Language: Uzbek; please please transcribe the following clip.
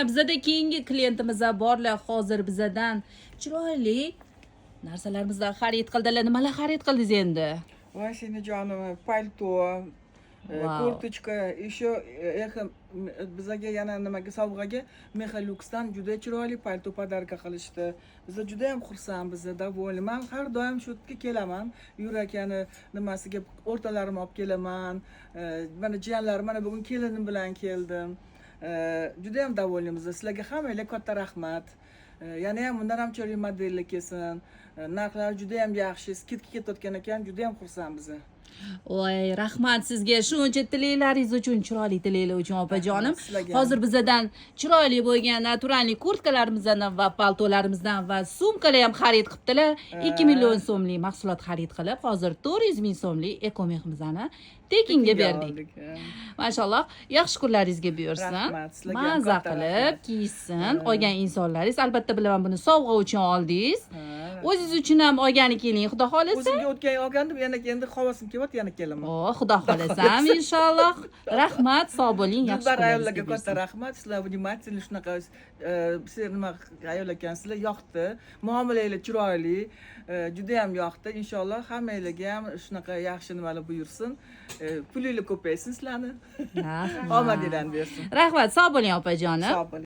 Bizada keyingi klientimiz borlar hozir bizdan chiroyli narsalarimizni xarid qildilar. Nimalar xarid qildingiz endi? Vasinajonim, palto, Wow. kurtochka, еще bizaga yana nimaga sovg'aga Mehaluxdan juda chiroyli palto podarka qilishdi. Biz juda ham xursandmiz, довольны. Men har doim shu yerga kelaman. Yurak yani nimasiga o'rtalarimni olib kelaman. Mana jiyanlarim, mana bugun kelinim bilan keldim. Juda ham довольныmiz. Sizlarga hammaga katta rahmat. Yana ham undan ham chiroyli modellar kelsin. Narxlar juda ham yaxshi, skidka ketayotgan ekan, juda ham xursandmiz. Voy, rahmat sizga shuncha tilaklaringiz uchun, chiroyli tilaklar uchun opajonim. Sizlarga ham. Hozir bizdan chiroyli bo'lgan naturalniy kurtkalarimizdan va paltolarimizdan va sumkalar ham xarid qilibdilar. 2 million so'mlik mahsulot xarid qilib, hozir 400 ming so'mlik ekomeximizni tekinga berdik. Mashalloh, yaxshi kunlaringizga buyursin. Rahmat, sizlarga ham Maza katta qilib rahmat. kiysin olgan insonlaringiz. Albatta bilaman buni sovg'a uchun oldingiz. O'zingiz uchun ham olgani keling, xudo xolasa. O'zimga o'tgan olgandim, yana endi havosim kelyapti, yana kelaman. Xudo xolasa inshaalloh. Rahmat, sog' bo'ling, yaxshi Dilbar ayollarga kunlaringizga katta buyursin. rahmat. Sizlar vнимательный shunaqa sizlar nima ayol ekansizlar, yoqdi. Muomalangiz chiroyli, juda ham yoqdi. Inshaalloh hammangizga ham shunaqa yaxshi nimalar buyursin. Pulingiz ko'paysin sizlarni. Rahmat. Omadinglarni bersin. Rahmat, sog' bo'ling opajonim. Sog' bo'ling.